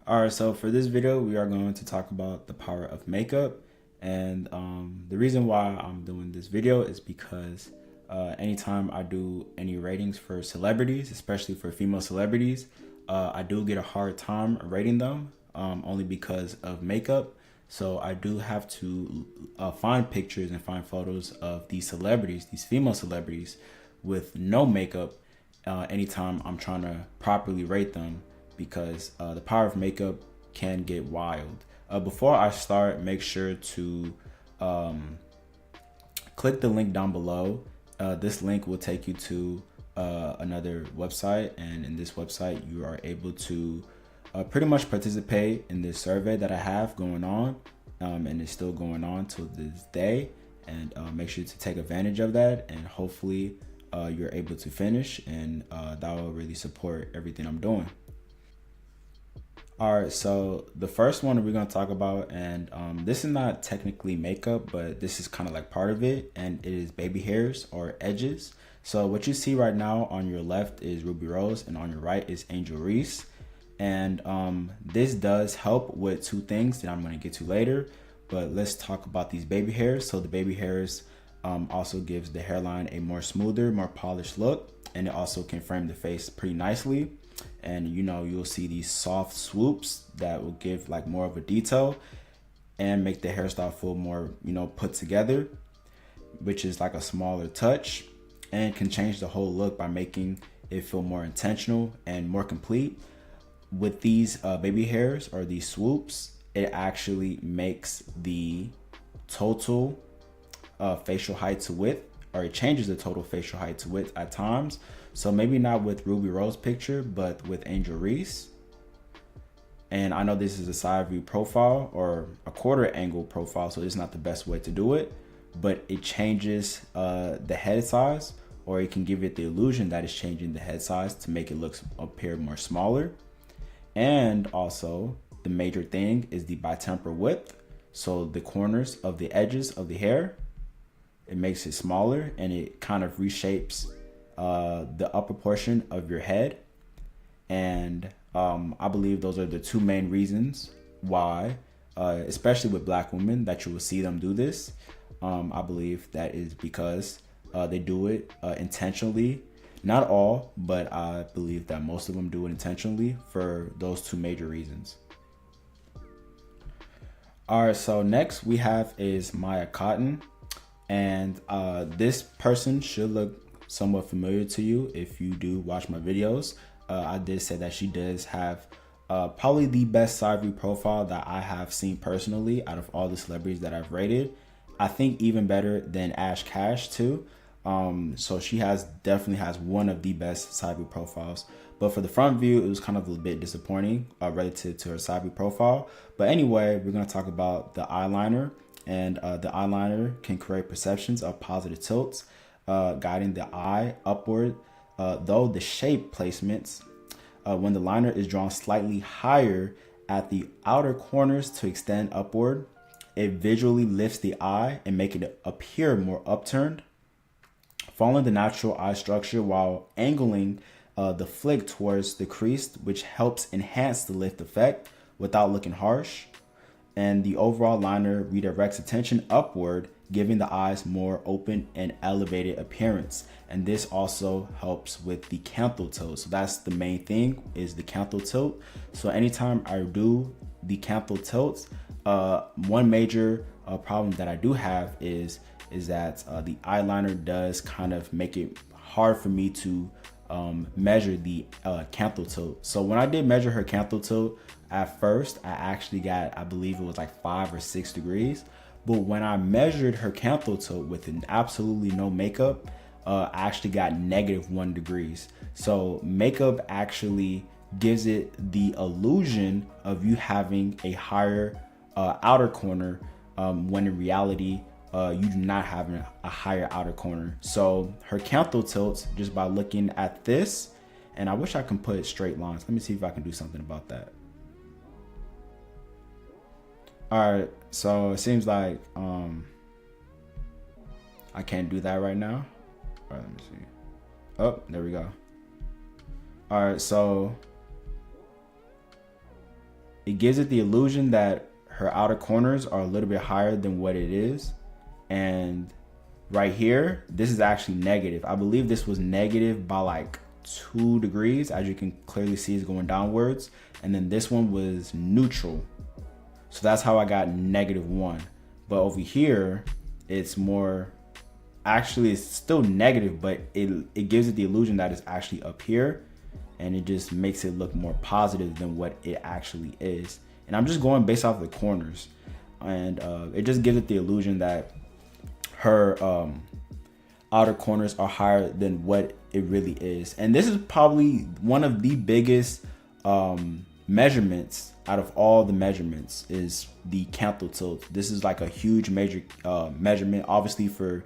Alright, so for this video, we are going to talk about the power of makeup. And the reason why I'm doing this video is because anytime I do any ratings for celebrities, especially for female celebrities, I do get a hard time rating them only because of makeup. So I do have to find pictures and find photos of these celebrities, these female celebrities with no makeup anytime I'm trying to properly rate them because the power of makeup can get wild. Before I start, make sure to click the link down below. This link will take you to another website, and in this website you are able to pretty much participate in this survey that I have going on, and it's still going on till this day. And make sure to take advantage of that, and hopefully you're able to finish, and that will really support everything I'm doing. All right, so the first one we're going to talk about, and this is not technically makeup, but this is kind of like part of it, and it is baby hairs or edges. So what you see right now on your left is Ruby Rose, and on your right is Angel Reese. And this does help with two things that I'm going to get to later, but let's talk about these baby hairs. So the baby hairs also gives the hairline a more smoother, more polished look, and it also can frame the face pretty nicely. And you'll see these soft swoops that will give like more of a detail and make the hairstyle feel more put together, which is like a smaller touch, and can change the whole look by making it feel more intentional and more complete. With these baby hairs or these swoops, it actually makes the total facial height to width, or it changes the total facial height to width at times. So maybe not with Ruby Rose picture, but with Angel Reese. And I know this is a side view profile or a quarter angle profile, so it's not the best way to do it, but it changes the head size, or it can give it the illusion that it's changing the head size to make it appear more smaller. And also the major thing is the bitemporal width. So the corners of the edges of the hair, it makes it smaller, and it kind of reshapes the upper portion of your head. And I believe those are the two main reasons why, especially with Black women, that you will see them do this. I believe that is because they do it intentionally. Not all, but I believe that most of them do it intentionally for those two major reasons. All right, so next we have is Maya Cotton. And this person should look somewhat familiar to you if you do watch my videos. I did say that she does have probably the best side view profile that I have seen personally out of all the celebrities that I've rated. I think even better than Ash Cash too. So she definitely has one of the best side view profiles. But for the front view, it was kind of a bit disappointing relative to her side view profile. But anyway, we're going to talk about the eyeliner. And the eyeliner can create perceptions of positive tilts, guiding the eye upward, though the shape placements, when the liner is drawn slightly higher at the outer corners to extend upward, it visually lifts the eye and making it appear more upturned, following the natural eye structure while angling the flick towards the crease, which helps enhance the lift effect without looking harsh. And the overall liner redirects attention upward, giving the eyes more open and elevated appearance. And this also helps with the canthal tilt. So that's the main thing, is the canthal tilt. So anytime I do the canthal tilts, one major problem that I do have is that the eyeliner does kind of make it hard for me to measure the canthal tilt. So when I did measure her canthal tilt, at first I actually got, I believe it was like 5 or 6 degrees. But when I measured her canthal tilt with absolutely no makeup, I actually got -1 degrees. So makeup actually gives it the illusion of you having a higher outer corner, when in reality you do not have a higher outer corner. So her canthal tilts just by looking at this, and I wish I can put straight lines. Let me see if I can do something about that. All right, so it seems like I can't do that right now. All right, let me see. Oh, there we go. All right, so it gives it the illusion that her outer corners are a little bit higher than what it is. And right here, this is actually negative. I believe this was negative by like 2 degrees. As you can clearly see, it's going downwards. And then this one was neutral. So that's how I got -1. But over here, it's more, actually it's still negative, but it gives it the illusion that it's actually up here. And it just makes it look more positive than what it actually is. And I'm just going based off the corners. And it just gives it the illusion that her outer corners are higher than what it really is. And this is probably one of the biggest measurements out of all the measurements, is the canthal tilt. This is like a huge major measurement, obviously for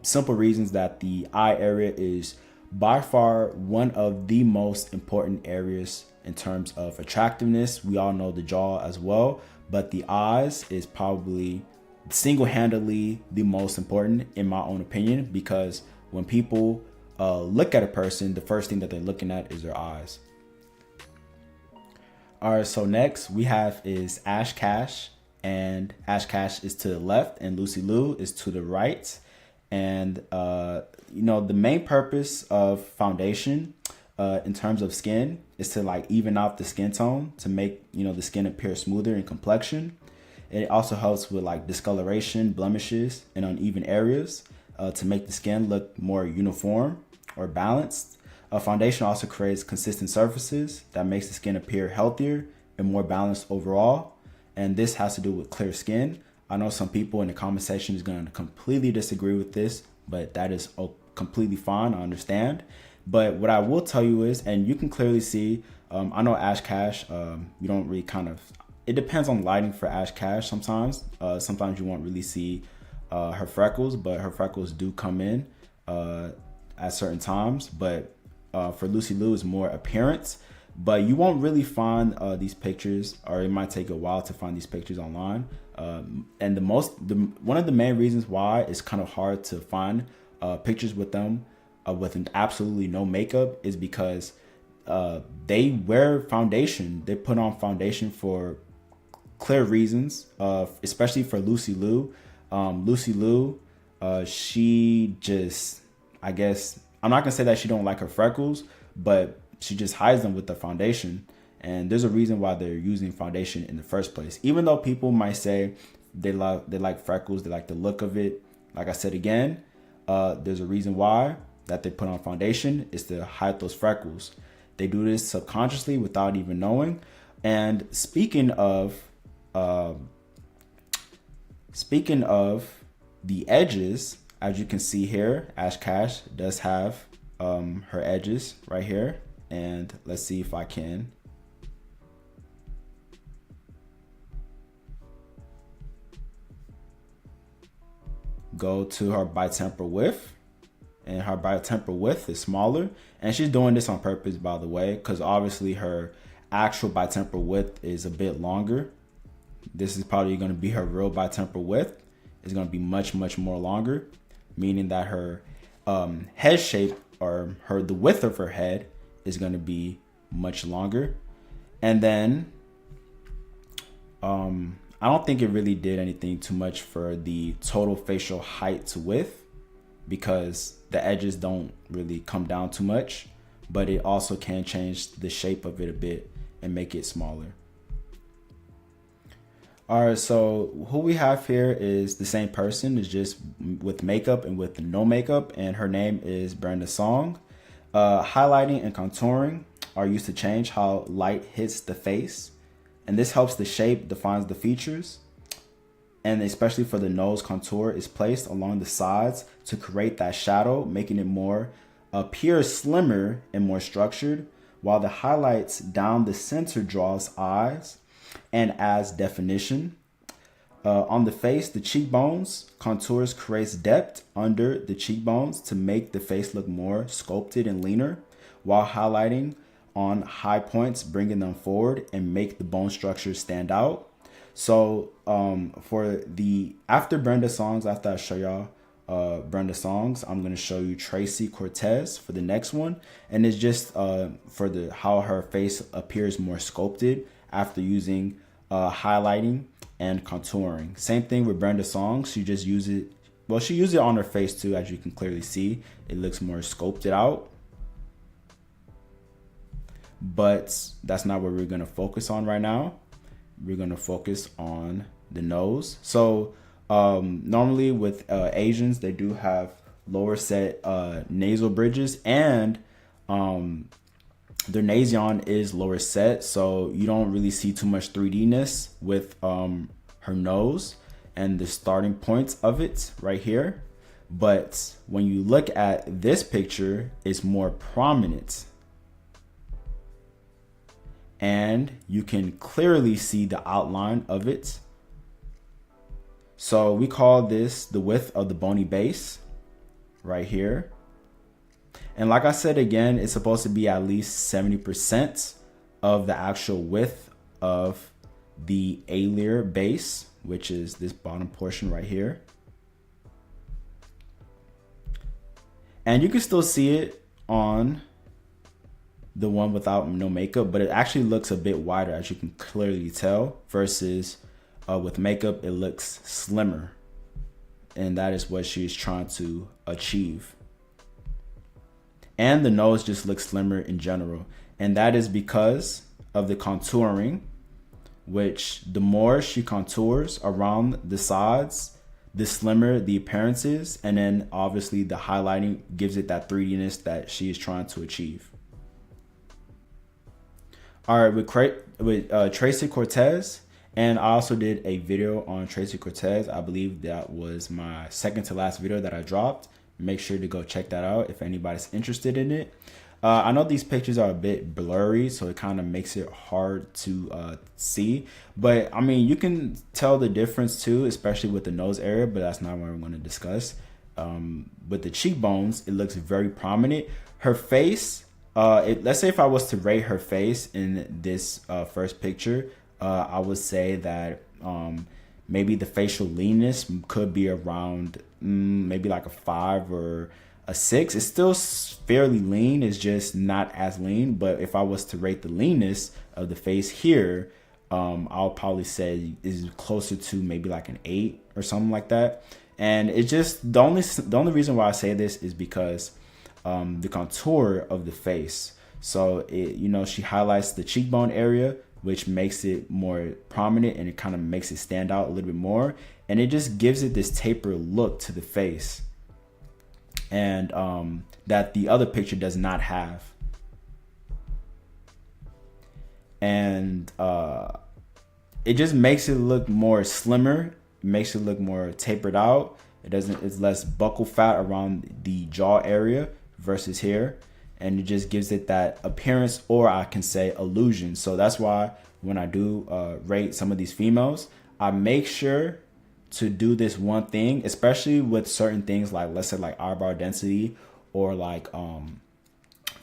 simple reasons that the eye area is by far one of the most important areas in terms of attractiveness. We all know the jaw as well, but the eyes is probably single-handedly the most important in my own opinion, because when people look at a person, the first thing that they're looking at is their eyes. All right, so next we have is Ash Cash, and Ash Cash is to the left and Lucy Liu is to the right. And you know, the main purpose of foundation in terms of skin is to like even out the skin tone, to make, you know, the skin appear smoother in complexion. It also helps with like discoloration, blemishes, and uneven areas to make the skin look more uniform or balanced. Foundation also creates consistent surfaces that makes the skin appear healthier and more balanced overall. And this has to do with clear skin. I know some people in the comment section is going to completely disagree with this, but that is completely fine. I understand. But what I will tell you is, and you can clearly see, I know Ash Cash, you don't really it depends on lighting for Ash Cash sometimes. Sometimes you won't really see her freckles, but her freckles do come in at certain times. But for Lucy Liu, is more appearance. But you won't really find these pictures, or it might take a while to find these pictures online. And one of the main reasons why it's kind of hard to find pictures with them with absolutely no makeup is because they wear foundation. They put on foundation for clear reasons, especially for Lucy Liu. Lucy Liu, she just, I guess, I'm not gonna say that she don't like her freckles, but she just hides them with the foundation. And there's a reason why they're using foundation in the first place. Even though people might say they like freckles, they like the look of it. Like I said again, there's a reason why that they put on foundation is to hide those freckles. They do this subconsciously without even knowing. And speaking of the edges, as you can see here, Ash Cash does have her edges right here. And let's see if I can go to her bitemporal width, and her bitemporal width is smaller. And she's doing this on purpose, by the way, because obviously her actual bitemporal width is a bit longer. This is probably going to be her real bitemporal width. It's going to be much, much more longer, meaning that her head shape, or the width of her head, is going to be much longer. And then I don't think it really did anything too much for the total facial height to width, because the edges don't really come down too much, but it also can change the shape of it a bit and make it smaller. All right, so who we have here is the same person, is just with makeup and with no makeup, and her name is Brenda Song. Highlighting and contouring are used to change how light hits the face, and this helps the shape, defines the features. And especially for the nose, contour is placed along the sides to create that shadow, making it appear slimmer and more structured, while the highlights down the center draws eyes and adds definition. On the face, the cheekbones, contours creates depth under the cheekbones to make the face look more sculpted and leaner, while highlighting on high points, bringing them forward and make the bone structure stand out. So after Brenda Songs, after I show y'all Brenda songs, I'm going to show you Tracy Cortez for the next one. And it's just for the how her face appears more sculpted after using highlighting and contouring. Same thing with Brenda songs. She just use it. Well, she used it on her face too, as you can clearly see. It looks more sculpted out. But that's not what we're going to focus on right now. We're going to focus on the nose. So normally with Asians, they do have lower set nasal bridges, and their nasion is lower set. So you don't really see too much 3D-ness with her nose and the starting points of it right here. But when you look at this picture, it's more prominent. And you can clearly see the outline of it. So we call this the width of the bony base right here. And like I said, again, it's supposed to be at least 70% of the actual width of the alar base, which is this bottom portion right here. And you can still see it on the one without no makeup, but it actually looks a bit wider, as you can clearly tell, versus with makeup, it looks slimmer. And that is what she's trying to achieve. And the nose just looks slimmer in general. And that is because of the contouring, which the more she contours around the sides, the slimmer the appearance is. And then obviously the highlighting gives it that 3D-ness that she is trying to achieve. All right, with Tracy Cortez, and I also did a video on Tracy Cortez. I believe that was my second to last video that I dropped. Make sure to go check that out if anybody's interested in it. I know these pictures are a bit blurry, so it kind of makes it hard to see. But I mean, you can tell the difference too, especially with the nose area, but that's not what we're going to discuss. With the cheekbones, it looks very prominent. Her face, let's say if I was to rate her face in this first picture, I would say that maybe the facial leanness could be around maybe like a 5 or a 6. It's still fairly lean. It's just not as lean. But if I was to rate the leanness of the face here, I'll probably say is closer to maybe like an 8 or something like that. And it's just the only reason why I say this is because the contour of the face. So it, you know, she highlights the cheekbone area, which makes it more prominent, and it kind of makes it stand out a little bit more. And it just gives it this taper look to the face, and that the other picture does not have. And it just makes it look more slimmer, makes it look more tapered out. It's less buccal fat around the jaw area versus here. And it just gives it that appearance, or I can say illusion. So that's why when I do rate some of these females, I make sure to do this one thing, especially with certain things like, let's say like eyebrow density or like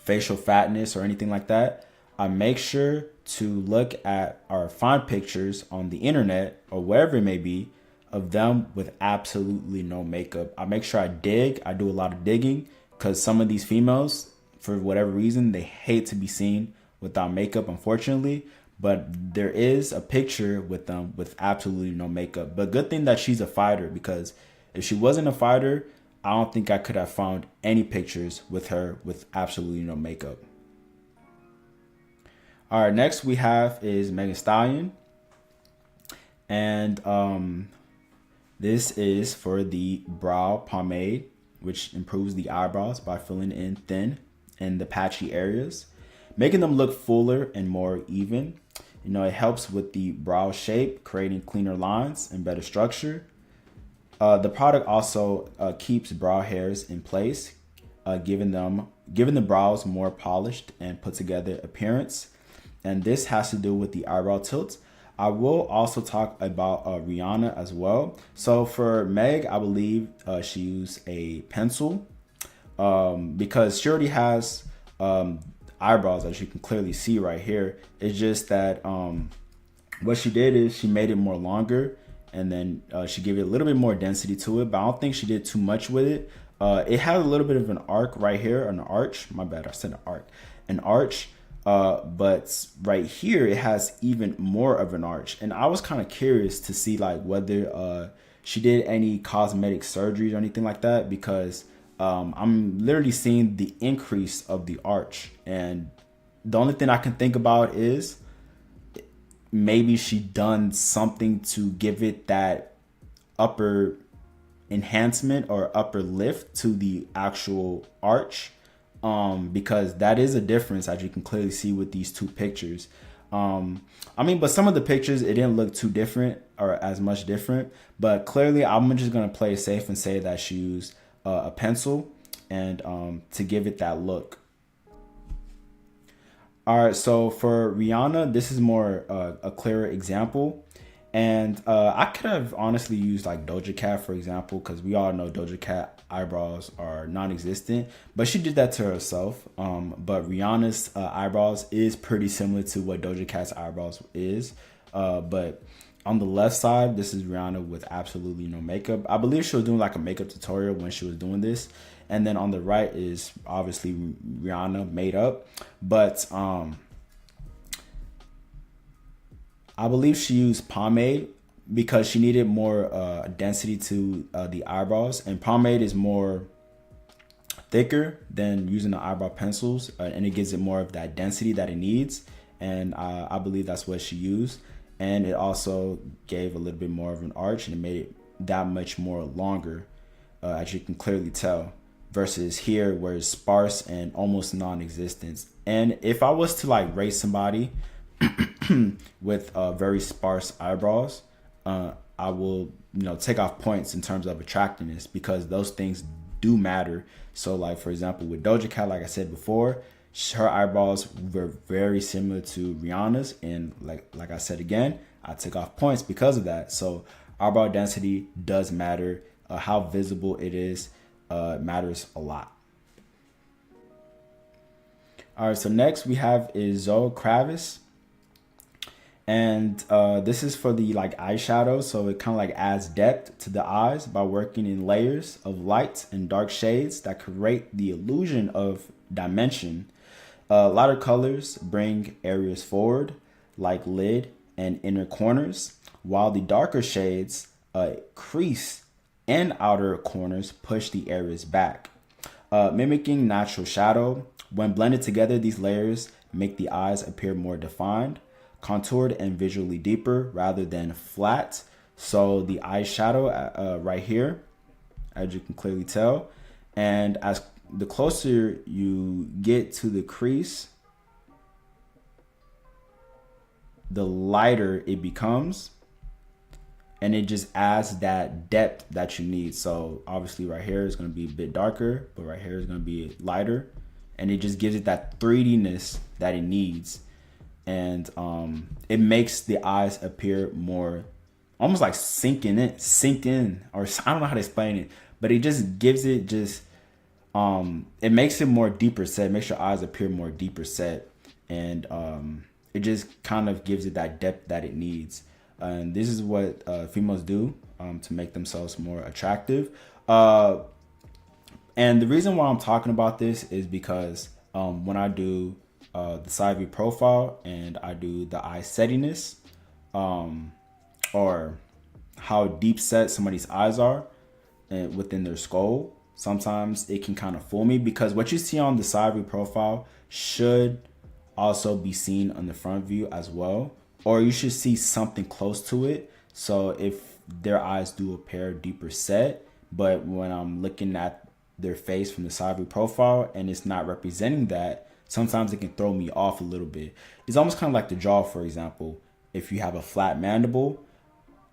facial fatness or anything like that. I make sure to look at or find pictures on the internet or wherever it may be of them with absolutely no makeup. I make sure I do a lot of digging, because some of these females, for whatever reason, they hate to be seen without makeup, unfortunately. But there is a picture with them with absolutely no makeup. But good thing that she's a fighter, because if she wasn't a fighter, I don't think I could have found any pictures with her with absolutely no makeup. All right, next we have is Megan Thee Stallion. And this is for the brow pomade, which improves the eyebrows by filling in thin in the patchy areas, making them look fuller and more even. You know, it helps with the brow shape, creating cleaner lines and better structure. The product also keeps brow hairs in place, giving the brows more polished and put together appearance. And this has to do with the eyebrow tilt. I will also talk about Rihanna as well. So for Meg, I believe she used a pencil because she already has eyebrows, as you can clearly see right here. It's just that what she did is she made it more longer and then she gave it a little bit more density to it, but I don't think she did too much with it. It had a little bit of an arc right here, an arch. My bad, I said an arc, an arch. But right here, it has even more of an arch. And I was kind of curious to see like whether she did any cosmetic surgeries or anything like that, because I'm literally seeing the increase of the arch. And the only thing I can think about is maybe she done something to give it that upper enhancement or upper lift to the actual arch, because that is a difference, as you can clearly see with these two pictures. I mean, but some of the pictures, it didn't look too different or as much different, but clearly I'm just going to play it safe and say that she used a pencil and to give it that look. All right, so for Rihanna, this is more a clearer example. And I could have honestly used like Doja Cat, for example, because we all know Doja Cat eyebrows are non-existent, but she did that to herself. But Rihanna's eyebrows is pretty similar to what Doja Cat's eyebrows is. But on the left side, this is Rihanna with absolutely no makeup. I believe she was doing like a makeup tutorial when she was doing this. And then on the right is obviously Rihanna made up. But I believe she used pomade because she needed more density to the eyebrows. And pomade is more thicker than using the eyebrow pencils. And it gives it more of that density that it needs. And I believe that's what she used. And it also gave a little bit more of an arch, and it made it that much more longer, as you can clearly tell. Versus here where it's sparse and almost non-existent. And if I was to like rate somebody with very sparse eyebrows, I will, take off points in terms of attractiveness, because those things do matter. So like, for example, with Doja Cat, like I said before, her eyebrows were very similar to Rihanna's, and like I said again, I took off points because of that. So eyebrow density does matter. How visible it is matters a lot. All right, so next we have is Zoe Kravitz. And this is for the like eyeshadow, so it kind of like adds depth to the eyes by working in layers of light and dark shades that create the illusion of dimension. Lighter colors bring areas forward, like lid and inner corners, while the darker shades, crease and outer corners, push the areas back, mimicking natural shadow. When blended together, these layers make the eyes appear more defined, contoured, and visually deeper rather than flat. So the eyeshadow right here, as you can clearly tell, and as the closer you get to the crease, the lighter it becomes, and it just adds that depth that you need. So obviously right here is going to be a bit darker, but right here is going to be lighter, and it just gives it that 3D-ness that it needs. And it makes the eyes appear more almost like sink in, or I don't know how to explain it, but it just gives it just it makes it more deeper set. It makes your eyes appear more deeper set, and it just kind of gives it that depth that it needs. And this is what females do to make themselves more attractive. And the reason why I'm talking about this is because when I do the side view profile and I do the eye settiness, or how deep set somebody's eyes are within their skull, sometimes it can kind of fool me, because what you see on the side view profile should also be seen on the front view as well, or you should see something close to it. So if their eyes do appear deeper set, but when I'm looking at their face from the side view profile and it's not representing that, sometimes it can throw me off a little bit. It's almost kind of like the jaw, for example. If you have a flat mandible,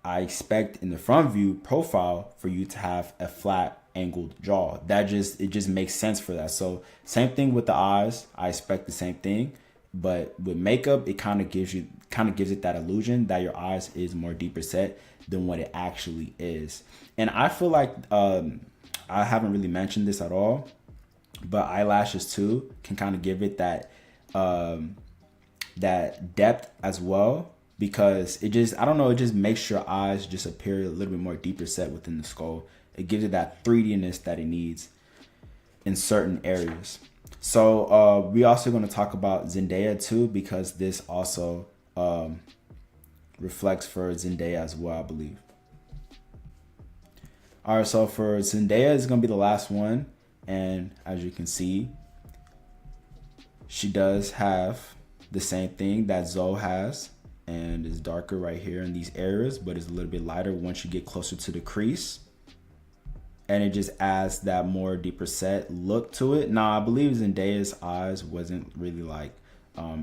I expect in the front view profile for you to have a flat angled jaw. It just makes sense for that. So same thing with the eyes. I expect the same thing, but with makeup, it kind of gives it that illusion that your eyes is more deeper set than what it actually is. And I feel like I haven't really mentioned this at all, but eyelashes too can kind of give it that that depth as well. because it just, I don't know, it just makes your eyes just appear a little bit more deeper set within the skull. It gives it that 3D-ness that it needs in certain areas. So we also going to talk about Zendaya too, because this also reflects for Zendaya as well, I believe. All right, so for Zendaya is going to be the last one. And as you can see, she does have the same thing that Zoe has, and it's darker right here in these areas, but it's a little bit lighter once you get closer to the crease. And it just adds that more deeper set look to it. Now, I believe Zendaya's eyes wasn't really like, I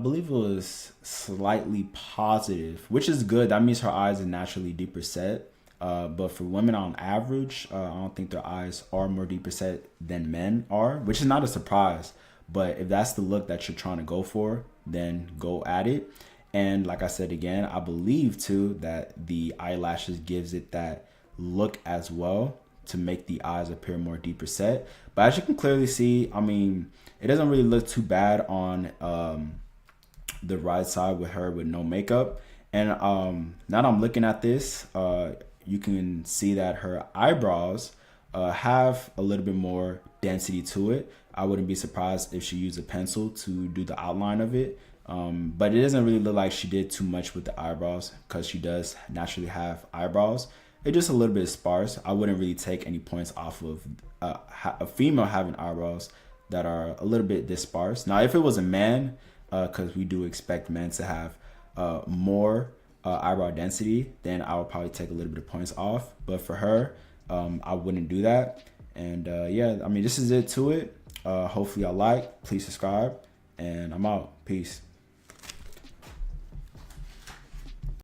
believe it was slightly positive, which is good. That means her eyes are naturally deeper set. But for women on average, I don't think their eyes are more deeper set than men are, which is not a surprise. But if that's the look that you're trying to go for, then go at it. And like I said again, I believe too that the eyelashes gives it that look as well to make the eyes appear more deeper set. But as you can clearly see, I mean, it doesn't really look too bad on the right side with her with no makeup. And now that I'm looking at this, you can see that her eyebrows have a little bit more density to it. I wouldn't be surprised if she used a pencil to do the outline of it. But it doesn't really look like she did too much with the eyebrows, because she does naturally have eyebrows. It's just a little bit sparse. I wouldn't really take any points off of a female having eyebrows that are a little bit this sparse. Now, if it was a man, because we do expect men to have more eyebrow density, then I would probably take a little bit of points off. But for her, I wouldn't do that. And yeah, I mean, this is it to it. Hopefully y'all like. Please subscribe, and I'm out. Peace.